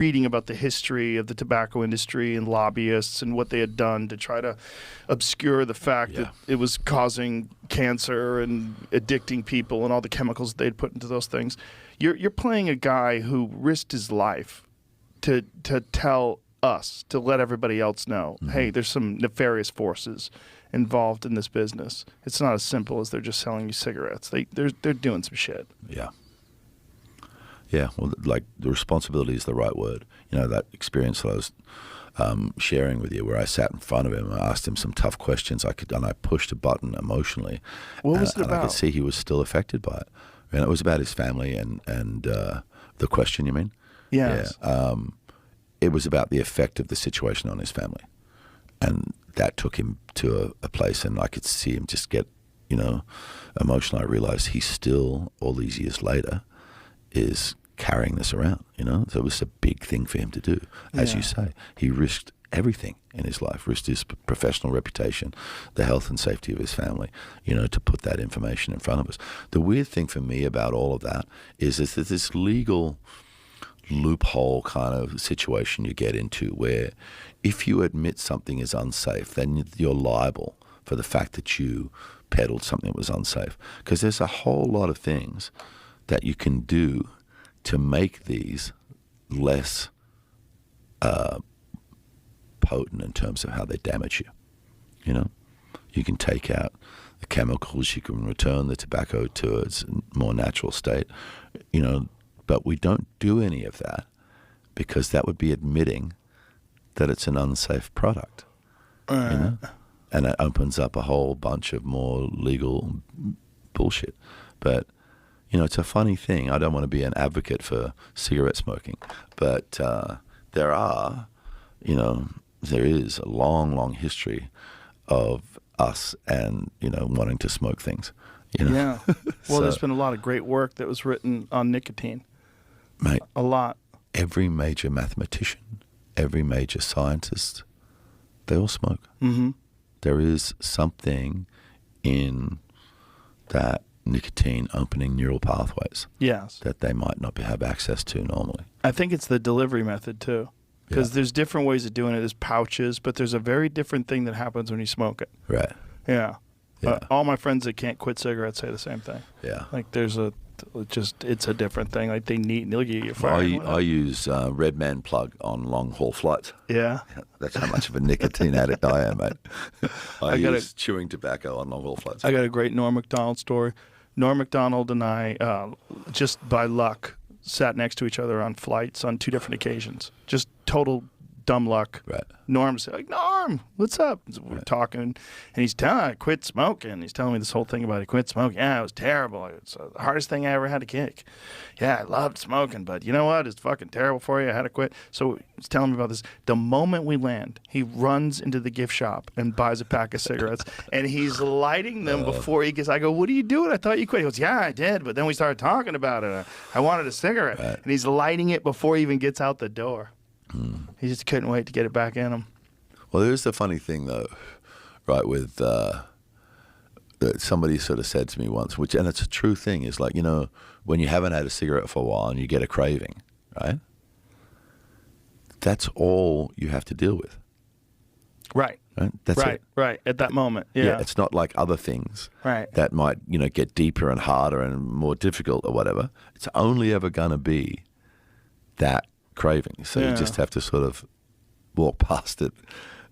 reading about the history of the tobacco industry and lobbyists and what they had done to try to obscure the fact that it was causing cancer and addicting people and all the chemicals they'd put into those things. You're playing a guy who risked his life to tell us, to let everybody else know, hey, there's some nefarious forces involved in this business. It's not as simple as they're just selling you cigarettes. They're doing some shit. Yeah, well, like the responsibility is the right word. You know, that experience that I was sharing with you, where I sat in front of him, I asked him some tough questions. I pushed a button emotionally. What was it about? And I could see he was still affected by it. And it was about his family and the question, you mean? Yes. Yeah. It was about the effect of the situation on his family. And that took him to a place, and I could see him just get, emotional. I realized he still, all these years later, is carrying this around, So it was a big thing for him to do. As you say, he risked everything in his life, risked his professional reputation, the health and safety of his family, to put that information in front of us. The weird thing for me about all of that is that this legal loophole kind of situation you get into where if you admit something is unsafe, then you're liable for the fact that you peddled something that was unsafe. Because there's a whole lot of things that you can do to make these less potent in terms of how they damage you. You can take out the chemicals, you can return the tobacco to its more natural state, but we don't do any of that because that would be admitting that it's an unsafe product, and it opens up a whole bunch of more legal bullshit. But it's a funny thing. I don't want to be an advocate for cigarette smoking, but there is a long, long history of us and, wanting to smoke things. Yeah. Well, there's been a lot of great work that was written on nicotine. Mate. A lot. Every major mathematician, every major scientist, they all smoke. Mm-hmm. There is something in that nicotine opening neural pathways that they might not have access to normally. I think it's the delivery method too, because there's different ways of doing it. There's pouches, but there's a very different thing that happens when you smoke it. Right. Yeah. All my friends that can't quit cigarettes say the same thing. Yeah. Like it's a different thing. Like they'll get you fired. I use Red Man Plug on long haul flights. Yeah. That's how much of a nicotine addict I am, mate. I use chewing tobacco on long haul flights. I got a great Norm Macdonald story. Norm Macdonald and I, just by luck, sat next to each other on flights on 2 different occasions. Just total dumb luck. Right. Norm's like, Norm, what's up? So we're talking, and he's telling me I quit smoking. He's telling me this whole thing about he quit smoking. Yeah, it was terrible. It's the hardest thing I ever had to kick. Yeah, I loved smoking, but you know what? It's fucking terrible for you. I had to quit. So he's telling me about this. The moment we land, he runs into the gift shop and buys a pack of cigarettes, and he's lighting them before he gets. I go, what are you doing? I thought you quit. He goes, yeah, I did, but then we started talking about it. I wanted a cigarette, and he's lighting it before he even gets out the door. He just couldn't wait to get it back in him. Well, here's the funny thing, though, right, with that somebody sort of said to me once, and it's a true thing, is like, when you haven't had a cigarette for a while and you get a craving, right? That's all you have to deal with. Right. That's it. Right. At that moment. Yeah. It's not like other things that might, get deeper and harder and more difficult or whatever. It's only ever going to be that craving, so you just have to sort of walk past it,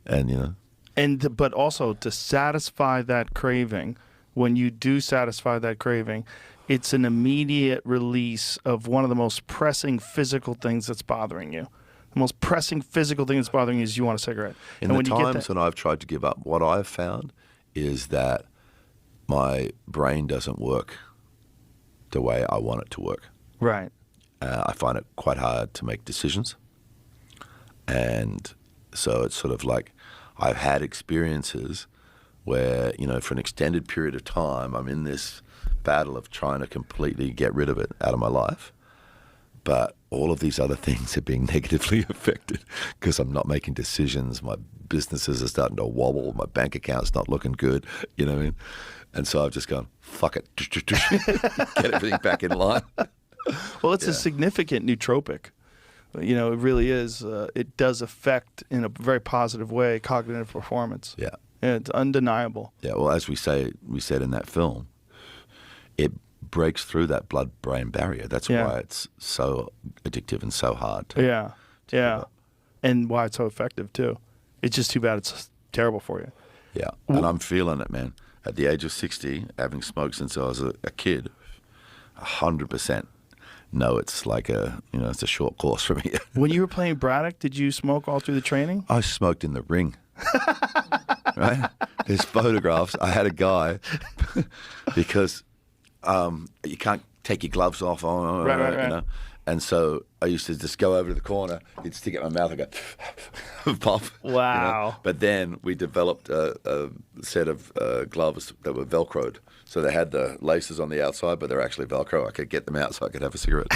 and but also to satisfy that craving, when you do satisfy that craving, it's an immediate release of one of the most pressing physical things that's bothering you. The most pressing physical thing that's bothering you is you want a cigarette. In the times when I've tried to give up, what I've found is that my brain doesn't work the way I want it to work. Right. I find it quite hard to make decisions. And so it's sort of like I've had experiences where, for an extended period of time, I'm in this battle of trying to completely get rid of it out of my life. But all of these other things are being negatively affected because I'm not making decisions. My businesses are starting to wobble. My bank account's not looking good, what I mean? And so I've just gone, fuck it, get everything back in line. Well, it's a significant nootropic. You know, it really is. It does affect in a very positive way cognitive performance. Yeah. And it's undeniable. Yeah. Well, as we said in that film, it breaks through that blood-brain barrier. That's why it's so addictive and so hard. To Yeah. And why it's so effective too. It's just too bad it's terrible for you. Yeah. And I'm feeling it, man. At the age of 60, having smoked since I was a kid, 100%. No, it's like it's a short course for me. When you were playing Braddock, did you smoke all through the training? I smoked in the ring. Right? There's photographs. I had a guy because you can't take your gloves off on, right. You know. And so I used to just go over to the corner, he'd stick it in my mouth and go, pop. Wow. You know? But then we developed a set of gloves that were Velcroed. So they had the laces on the outside, but they're actually Velcro. I could get them out so I could have a cigarette.